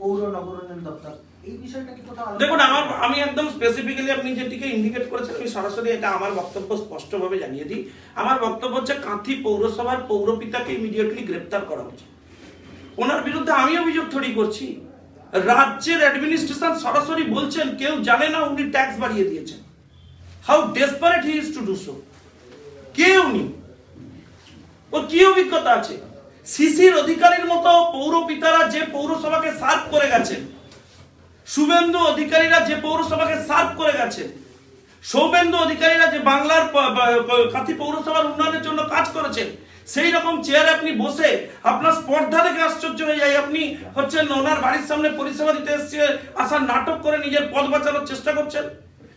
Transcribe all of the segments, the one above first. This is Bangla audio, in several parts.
পৌর নগরোন্নয়ন দপ্তর, এই বিষয়টা কি কোথাও? দেখুন, আমি একদম স্পেসিফিক্যালি আপনি যেটিকে ইন্ডিকেট করেছেন আমি সরাসরি এটা আমার বক্তব্য স্পষ্টভাবে জানিয়ে দিই। আমার বক্তব্য হচ্ছে কাঁথি পৌরসভার পৌরপিতাকে ইমিডিয়েটলি গ্রেপ্তার করা উচিত। ওনার বিরুদ্ধে আমি অভিযোগ তৈরি করছি। রাজ্যের অ্যাডমিনিস্ট্রেশন সরাসরি বলছেন কেউ জানে না উনি ট্যাক্স বাড়িয়ে দিয়েছেন। How desperate he is to do so. কে উনি? ওর কি অভিজ্ঞতা আছে? শিশির অধিকারীর মতো পৌরপিতারা যে পৌরসভাকে সার্ভ করে গেছেন, শুভেন্দু অধিকারীরা যে পৌরসভাকে সার্ভ করে গেছেন, সৌমেন্দু অধিকারীরা যে বাংলার কাঁথি পৌরসভার উন্নয়নের জন্য কাজ করেছেন, সেই রকম চেয়ারে আপনি বসে আপনার স্পর্ধা দেখে আশ্চর্য হয়ে যায়। আপনি হচ্ছেন ওনার বাড়ির সামনে পরিষেবা দিতে এসছে আসার নাটক করে নিজের পদ বাঁচানোর চেষ্টা করছেন।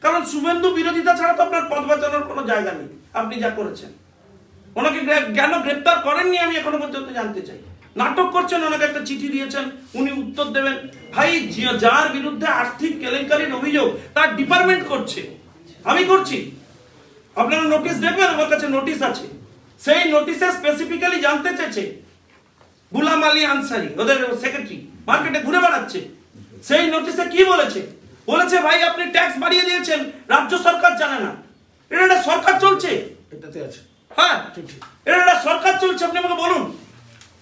কারণ শুভেন্দু বিরোধিতা ছাড়া তো আপনার পদ বাঁচানোর কোনো জায়গা নেই। আপনি যা করেছেন, ওনাকে কেন গ্রেপ্তার করেননি আমি এখনো পর্যন্ত জানতে চাই। নাটক করছেন, ওনাকে একটা চিঠি দিয়েছেন, উনি উত্তর দেবেন। ভাই, যার বিরুদ্ধে আর্থিক কেলেঙ্কারির অভিযোগ তার ডিপার্টমেন্ট করছে, আমি করছি। আপনারা নোটিশ দেখবেন, আমার কাছে নোটিশ আছে। সেই নোটিশে স্পেসিফিক্যালি জানতে চেয়েছে গুলাম আলী আনসারি, ওদের সেক্রেটারি, মার্কেটে ঘুরে বেড়াচ্ছে। সেই নোটিশে কি বলেছে? বলেছে ভাই আপনি ট্যাক্স বাড়িয়ে দিয়েছেন, রাজ্য সরকার জানে না। এটা একটা সরকার চলছে, এটাতে আছে। হ্যাঁ, এটা একটা সরকার চলছে। আপনি আমাকে বলুন,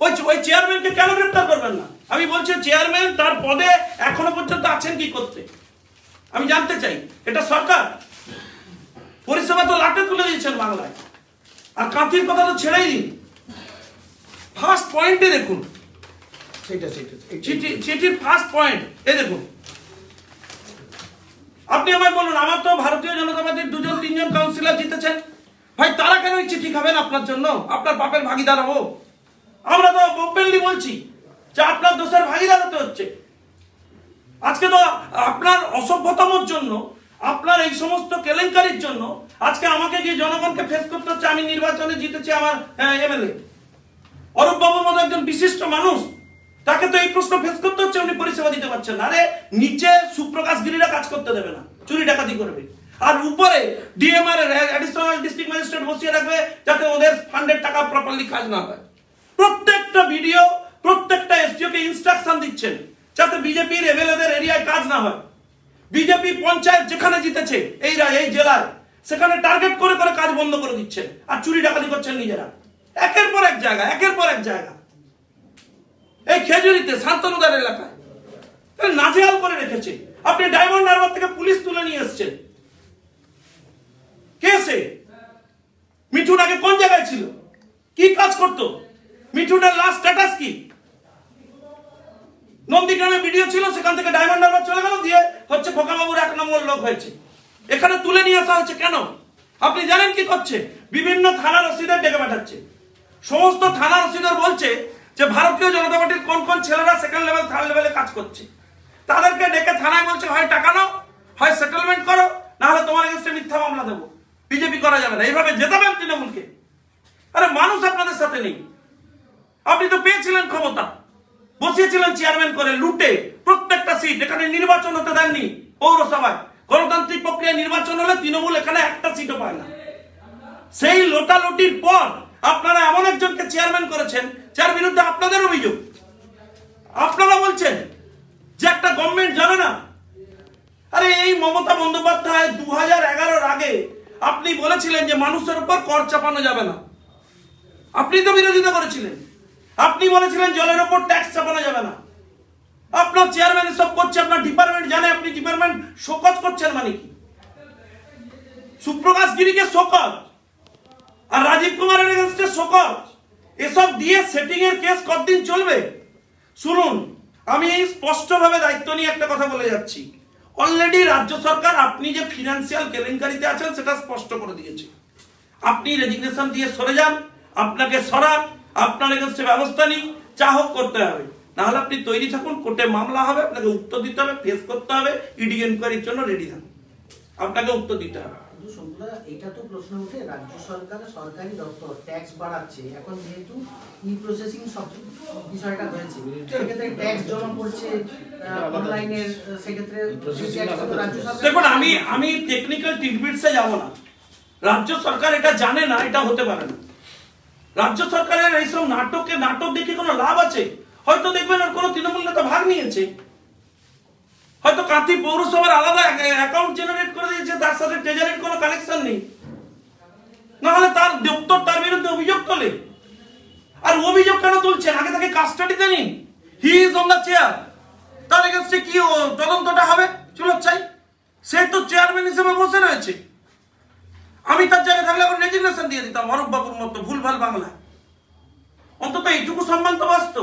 ওই চেয়ারম্যানকে কেন গ্রেপ্তার করবেন না? আমি বলছি চেয়ারম্যান তার পদে এখনো পর্যন্ত আছেন কি করতে, আমি জানতে চাই। এটা সরকার। পরিষেবা তো লাটে তুলে দিয়েছেন বাংলায়। আর কাঁথির কথা তো ছেড়েই দিন। ফার্স্ট পয়েন্টে দেখুন, চিঠির ফার্স্ট পয়েন্ট এ দেখুন। আপনি আমায় বলুন, আমার তো ভারতীয় জনতা পার্টির 2-3জন কাউন্সিলর জিতেছেন, ভাই তারা কেন এই চিঠি খাবেন আপনার জন্য? আপনার পাপের ভাগিদার হবো? আমরা তো ওপেনলি বলছি যে আপনার দোষের ভাগিদার হতে হচ্ছে। আজকে তো আপনার অসভ্যতমের জন্য, আপনার এই সমস্ত কেলেঙ্কারির জন্য আজকে আমাকে গিয়ে জনগণকে ফেস করতে হচ্ছে। আমি নির্বাচনে জিতেছি, আমার এমএলএ অরূপ বাবুর মতো একজন বিশিষ্ট মানুষ, তাকে তো এই প্রশ্ন ফেস করতে হচ্ছে, উনি পরিষেবা দিতে পারছেন না। আরে নিচে সুপ্রকাশ গিরিরা কাজ করতে দেবে না, চুরি ডাকাতি করবে। আর উপরে ডিএমআর অ্যাডিশনাল ডিস্ট্রিক্ট ম্যাজিস্ট্রেট বসিয়ে রাখবে যাতে ওদের ফান্ডের টাকা প্রপারলি কাজ না হয়। প্রত্যেকটা ভিডিও, প্রত্যেকটা এসডিওকে ইনস্ট্রাকশন দিচ্ছেন যাতে বিজেপির এমএলএদের এরিয়ায় কাজ না হয়। বিজেপি পঞ্চায়েত যেখানে জিতেছে এই জেলায়, সেখানে টার্গেট করে করে কাজ বন্ধ করে দিচ্ছেন আর চুরি ডাকাতি করছেন নিজেরা। একের পর এক জায়গা, একের পর এক জায়গা। এই খেজুরিতে শান্তনুদার এলাকায় নাজেহাল করে রেখেছে। আপনি ডায়মন্ড হারবার থেকে পুলিশ তুলে নিয়ে এসছেন। কে সে? মিঠুন আগে কোন জায়গায় ছিল, কি কাজ করতো? মিঠুনের লাস্ট স্ট্যাটাস কি? নন্দীগ্রামে ভিডিও ছিল, সেখান থেকে ডায়মন্ড হারবার চলে গেল, দিয়ে হচ্ছে খোকাবাবুর 1 নম্বর লোক হয়েছে। এখানে তুলে নিয়ে আসা হচ্ছে কেন? আপনি জানেন কি করছে? বিভিন্ন থানা রসিদের ডেকে পাঠাচ্ছে। সমস্ত থানা রসিদার বলছে যে ভারতীয় জনতা পার্টির কোন কোন ছেলেরা সেকেন্ড লেভেল থার্ড লেভেলে কাজ করছে, তাদেরকে ডেকে থানায় বলছে হয় টাকা নাও, হয় সেটেলমেন্ট করো, না হলে তোমার এগেইনস্টে মিথ্যা মামলা দেবো। বিজেপি করা যাবে না, এইভাবে জেতাবেন তৃণমূলকে। আরে মানুষ আপনাদের সাথে নেই। আপনি তো পেয়েছিলেন ক্ষমতা, বসিয়েছিলেন চেয়ারম্যান করে লুটে প্রত্যেকটা সিট। এখানে নির্বাচন হতে দেননি পৌরসভায়। গণতান্ত্রিক প্রক্রিয়ায় নির্বাচন হলে তৃণমূল এখানে একটা সিটও পায় না। সেই লোটালুটির পর আপনারা এমন একজনকে চেয়ারম্যান করেছেন যার বিরুদ্ধে আপনাদের অভিযোগ। আপনারা বলছেন যে একটা গভর্নমেন্ট জানে না। আরে এই মমতা বন্দ্যোপাধ্যায় 2011-এর আগে আপনি বলেছিলেন যে মানুষের উপর কর চাপানো যাবে না। আপনি তো বিরোধিতা করেছিলেন। আপনি বলেছিলেন জলের উপর ট্যাক্স চাপানো যাবে না। আপনার চেয়ারম্যান এসব করছে, আপনার ডিপার্টমেন্ট জানে। আপনি ডিপার্টমেন্ট শোকজ করছেন মানে কি? সুপ্রকাশ গিরিকে শোকজ আর রাজীব কুমারের এগেইনস্টে শোকজ, এসব দিয়ে সেটিং এর কেস কতদিন চলবে? শুনুন, আমি স্পষ্টভাবে দায়িত্ব নিয়ে একটা কথা বলে যাচ্ছি। অলরেডি রাজ্য সরকার আপনি যে ফিনান্সিয়াল কেলেঙ্কারিতে আছেন সেটা স্পষ্ট করে দিয়েছে। আপনি রেজিগনেশন দিয়ে সরে যান, আপনাকে সরান, আপনার এগেইনস্টে ব্যবস্থা নিন, যা হোক করতে হবে। না হলে আপনি তৈরি থাকুন, কোর্টে মামলা হবে, আপনাকে উত্তর দিতে হবে, ফেস করতে হবে, ইডি এনকোয়ারির জন্য রেডি থাকুন, আপনাকে উত্তর দিতে হবে। এটা তো প্রশ্ন উঠে, রাজ্য সরকারের সরকারি দপ্তর ট্যাক্স বাড়াচ্ছে, এখন যেহেতু ই প্রসেসিং সব বিষয়টা হয়েছে, সেক্ষেত্রে ট্যাক্স জমা পড়ছে অনলাইনের, সেক্ষেত্রে দেখুন, আমি টেকনিক্যাল টিডবিটসে যাব না। রাজ্য সরকার এটা জানে না, এটা হতে পারে না। রাজ্য সরকারের এইসব নাটক দেখে কোনো লাভ আছে? হয়তো দেখবেন আর কোনো তৃণমূল নেতা ভাগ নিয়েছে, হয়তো কাঁথি পৌরসভার আলাদা অ্যাকাউন্ট জেনারেট করে দিয়েছে, তার সাথে ট্রেজারির কোনো কানেকশন নেই, নাহলে তার দপ্তর তার বিরুদ্ধে অভিযোগ তোলে। আর অভিযোগ কেন তুলছেন? আগে তাকে কাস্টাডিতে নিন, he is on the chair, তার এগেইনস্টে কি তদন্তটা হবে চলো চাই। সে তো চেয়ারম্যান হিসেবে বসে রয়েছে। আমি তার জায়গায় থাকলে এখন রেজিগনেশন দিয়ে দিতাম অরূপ বাবুর মতো ভুলভাল বাংলা। অন্তত এইটুকু সম্মান তো বাঁচত।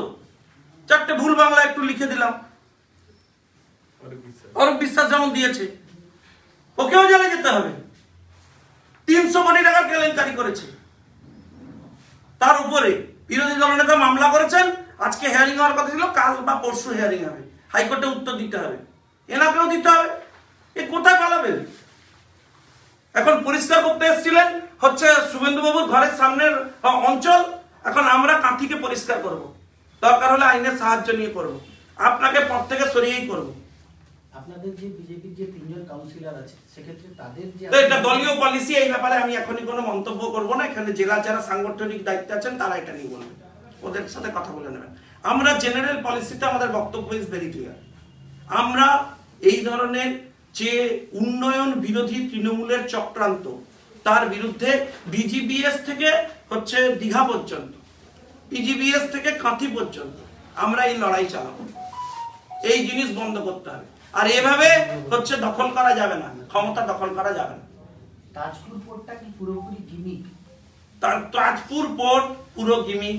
4টে ভুল বাংলা একটু লিখে দিলাম, অরূপ বিশ্বাস যেমন দিয়েছে, ওকেও জেলে যেতে হবে। 300 কোটি টাকার কেলেঙ্কারি করেছে, তার উপরে বিরোধী দলনেতা মামলা করেছেন। আজকে হিয়ারিং হওয়ার কথা ছিল, কাল বা পরশু হিয়ারিং হবে, হাইকোর্টে উত্তর দিতে হবে, এনাকেও দিতে হবে। এ কোথায় পালাবেন? এখন পরিষ্কার করতে এসেছিলেন হচ্ছে শুভেন্দু বাবুর ঘরের সামনের অঞ্চল, এখন আমরা কাঁথিকে পরিষ্কার করব, দরকার হলে আইনের সাহায্য নিয়ে করব, আপনাকে পদ থেকে সরিয়েই করব। আপনাদের যে বিজেপির যে 3জন কাউন্সিলর আছে, সেক্ষেত্রে তাদের যে তো এটা দলীয় পলিসি, এই ব্যাপারে আমি এখনই কোনো মন্তব্য করব না। এখানে জেলা যারা সাংগঠনিক দায়িত্বে আছেন তারা এটা নিয়ে বলবেন, ওদের সাথে কথা বলে নেবেন। আমরা জেনারেল পলিসিতে আমাদের বক্তব্য ইজ ভেরি ক্লিয়ার। আমরা এই ধরনের যে উন্নয়ন বিরোধী তৃণমূলের চক্রান্ত, তার বিরুদ্ধে বিজিবিএস থেকে হচ্ছে দীঘা পর্যন্ত, পিজিবিএস থেকে কাঁথি পর্যন্ত আমরা এই লড়াই চালাবো। এই জিনিস বন্ধ করতে হবে। আর এভাবে হচ্ছে দখল করা যাবে না, ক্ষমতা দখল করা যাবে না। তাজপুর পোর্টটা কি পুরোপুরি গিমিক? তাজপুর পোর্ট পুরো গিমিক।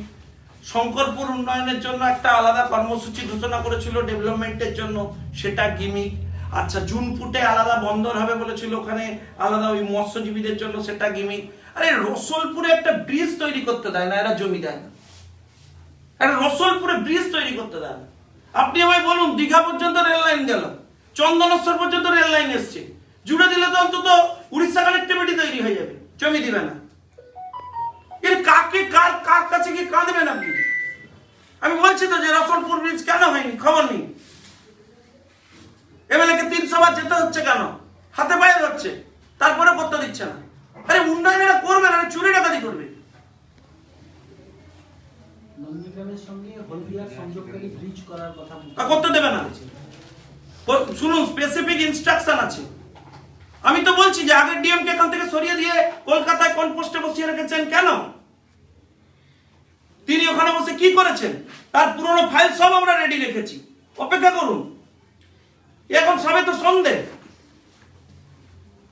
শঙ্করপুর উন্নয়নের জন্য একটা আলাদা কর্মসূচি ঘোষণা করেছিল ডেভেলপমেন্টের জন্য, সেটা গিমিক। আচ্ছা, জুনপুটে আলাদা বন্দর হবে বলেছিল, ওখানে আলাদা ওই মৎস্যজীবীদের জন্য, সেটা গিমিক। আরে রসুলপুরে একটা ব্রিজ তৈরি করতে দেয় না, এরা জমি দেয় না। আরে রসুলপুরে ব্রিজ তৈরি করতে দেয় না। আপনি আমায় বলুন, দীঘা পর্যন্ত রেল লাইন গেল, চন্দনেশ্বর পর্যন্ত রেল লাইন এসছে, জুড়ে দিলে তো অন্তত উড়িষ্যা কানেক্টিভিটি তৈরি হয়ে যাবে। জমি দিবে না। এর কাকে কার কার কাছে কি কাঁদবেন আপনি? আমি বলছি তো যে রসুলপুর ব্রিজ কেন হয়নি, খবর নেই। এমএলএ কে 300 বার যেতে হচ্ছে কেন? হাতে পায়ে হচ্ছে, তারপরে করতে দিচ্ছে না। আরে উন্নয়ন এরা করবে না, চুরি ডাকাতি করবে। নন্দীগ্রামের সঙ্গে হলদিয়ার সংযোগকারী ব্রিজ করার কথা করতে দেবে না। শুনুন, স্পেসিফিক ইনস্ট্রাকশন আছে। আমি তো বলছি যে আগের ডিএম কে এখান থেকে সরিয়ে দিয়ে কলকাতায় কোন পোস্টে বসিয়ে রেখেছেন কেন? তিনি ওখানে বসে কি করেছেন? তার পুরনো ফাইল সব আমরা রেডি রেখেছি, অপেক্ষা করুন। এখন সবে তো সন্দেহ।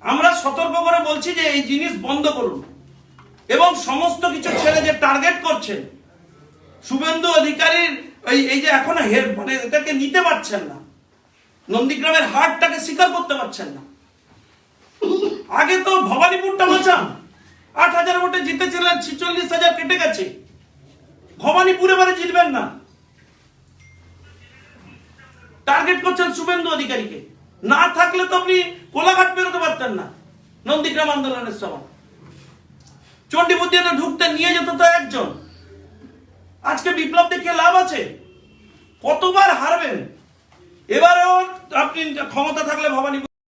আমরা সতর্ক করে বলছি যে এই জিনিস বন্ধ করুন, এবং সমস্ত কিছু ছেড়ে যে টার্গেট করছেন শুভেন্দু অধিকারীর, এই যে এখন মানে এটাকে নিতে পারছেন না, নন্দীগ্রামের হাটটাকে স্বীকার করতে পারছেন না। আগে তো ভবানীপুরটা বাঁচান, 8,000 ভোটে জিতেছিলেন, 46,000 কেটে গেছে। ভবানীপুর এবারে জিতবেন না, টার্গেট করছেন শুভেন্দু অধিকারীকে। না থাকলে তো আপনি কোলাঘাট বেরোতে পারতেন না নন্দীগ্রাম আন্দোলনের সময়। চণ্ডীপুর ঢুকতে নিয়ে যেত তো একজন। আজকে বিপ্লব দেখিয়ে লাভ আছে? কতবার হারবেন? এবারেও আপনি ক্ষমতা থাকলে ভবানীপুর